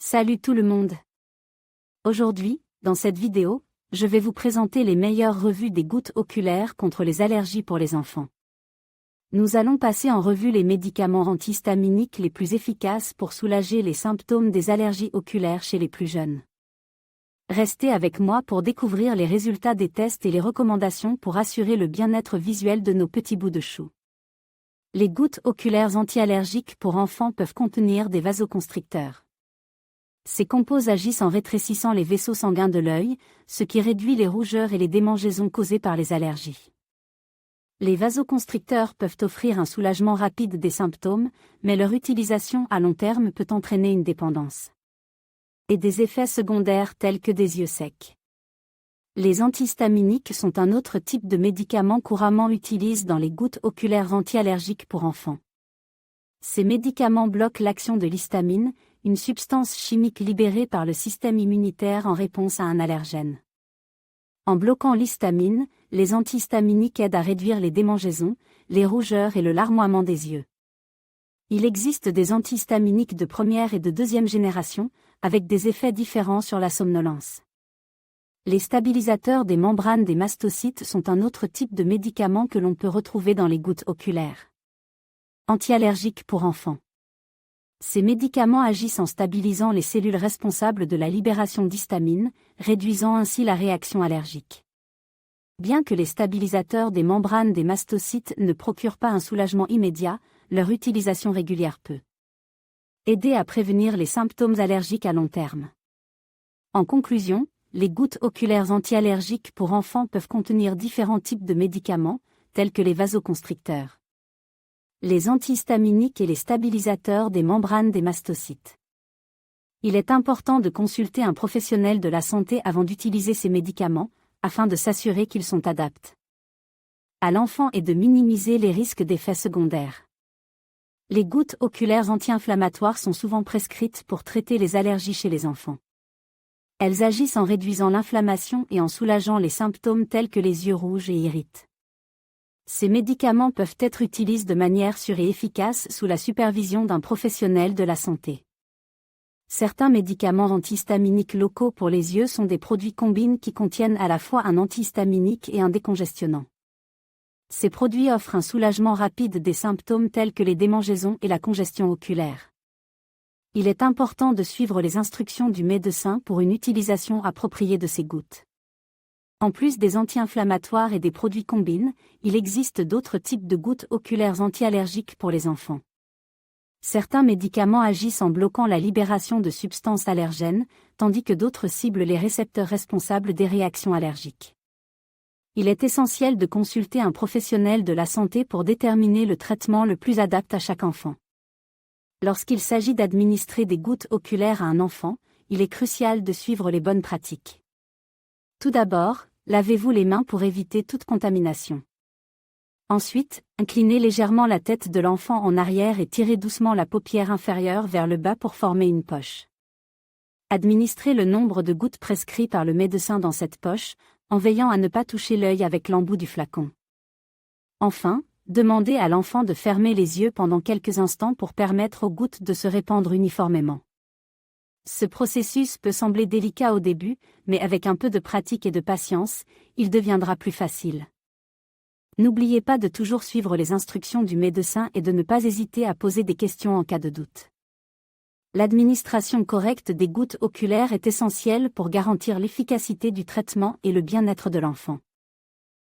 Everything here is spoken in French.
Salut tout le monde! Aujourd'hui, dans cette vidéo, je vais vous présenter les meilleures revues des gouttes oculaires contre les allergies pour les enfants. Nous allons passer en revue les médicaments antihistaminiques les plus efficaces pour soulager les symptômes des allergies oculaires chez les plus jeunes. Restez avec moi pour découvrir les résultats des tests et les recommandations pour assurer le bien-être visuel de nos petits bouts de chou. Les gouttes oculaires anti-allergiques pour enfants peuvent contenir des vasoconstricteurs. Ces composés agissent en rétrécissant les vaisseaux sanguins de l'œil, ce qui réduit les rougeurs et les démangeaisons causées par les allergies. Les vasoconstricteurs peuvent offrir un soulagement rapide des symptômes, mais leur utilisation à long terme peut entraîner une dépendance et des effets secondaires tels que des yeux secs. Les antihistaminiques sont un autre type de médicament couramment utilisé dans les gouttes oculaires anti-allergiques pour enfants. Ces médicaments bloquent l'action de l'histamine, une substance chimique libérée par le système immunitaire en réponse à un allergène. En bloquant l'histamine, les antihistaminiques aident à réduire les démangeaisons, les rougeurs et le larmoiement des yeux. Il existe des antihistaminiques de première et de deuxième génération, avec des effets différents sur la somnolence. Les stabilisateurs des membranes des mastocytes sont un autre type de médicament que l'on peut retrouver dans les gouttes oculaires anti-allergiques pour enfants. Ces médicaments agissent en stabilisant les cellules responsables de la libération d'histamine, réduisant ainsi la réaction allergique. Bien que les stabilisateurs des membranes des mastocytes ne procurent pas un soulagement immédiat, leur utilisation régulière peut aider à prévenir les symptômes allergiques à long terme. En conclusion, les gouttes oculaires anti-allergiques pour enfants peuvent contenir différents types de médicaments, tels que les vasoconstricteurs, les antihistaminiques et les stabilisateurs des membranes des mastocytes. Il est important de consulter un professionnel de la santé avant d'utiliser ces médicaments, afin de s'assurer qu'ils sont adaptés à l'enfant et de minimiser les risques d'effets secondaires. Les gouttes oculaires anti-inflammatoires sont souvent prescrites pour traiter les allergies chez les enfants. Elles agissent en réduisant l'inflammation et en soulageant les symptômes tels que les yeux rouges et irrités. Ces médicaments peuvent être utilisés de manière sûre et efficace sous la supervision d'un professionnel de la santé. Certains médicaments antihistaminiques locaux pour les yeux sont des produits combinés qui contiennent à la fois un antihistaminique et un décongestionnant. Ces produits offrent un soulagement rapide des symptômes tels que les démangeaisons et la congestion oculaire. Il est important de suivre les instructions du médecin pour une utilisation appropriée de ces gouttes. En plus des anti-inflammatoires et des produits combinés, il existe d'autres types de gouttes oculaires anti-allergiques pour les enfants. Certains médicaments agissent en bloquant la libération de substances allergènes, tandis que d'autres ciblent les récepteurs responsables des réactions allergiques. Il est essentiel de consulter un professionnel de la santé pour déterminer le traitement le plus adapté à chaque enfant. Lorsqu'il s'agit d'administrer des gouttes oculaires à un enfant, il est crucial de suivre les bonnes pratiques. Tout d'abord, lavez-vous les mains pour éviter toute contamination. Ensuite, inclinez légèrement la tête de l'enfant en arrière et tirez doucement la paupière inférieure vers le bas pour former une poche. Administrez le nombre de gouttes prescrit par le médecin dans cette poche, en veillant à ne pas toucher l'œil avec l'embout du flacon. Enfin, demandez à l'enfant de fermer les yeux pendant quelques instants pour permettre aux gouttes de se répandre uniformément. Ce processus peut sembler délicat au début, mais avec un peu de pratique et de patience, il deviendra plus facile. N'oubliez pas de toujours suivre les instructions du médecin et de ne pas hésiter à poser des questions en cas de doute. L'administration correcte des gouttes oculaires est essentielle pour garantir l'efficacité du traitement et le bien-être de l'enfant.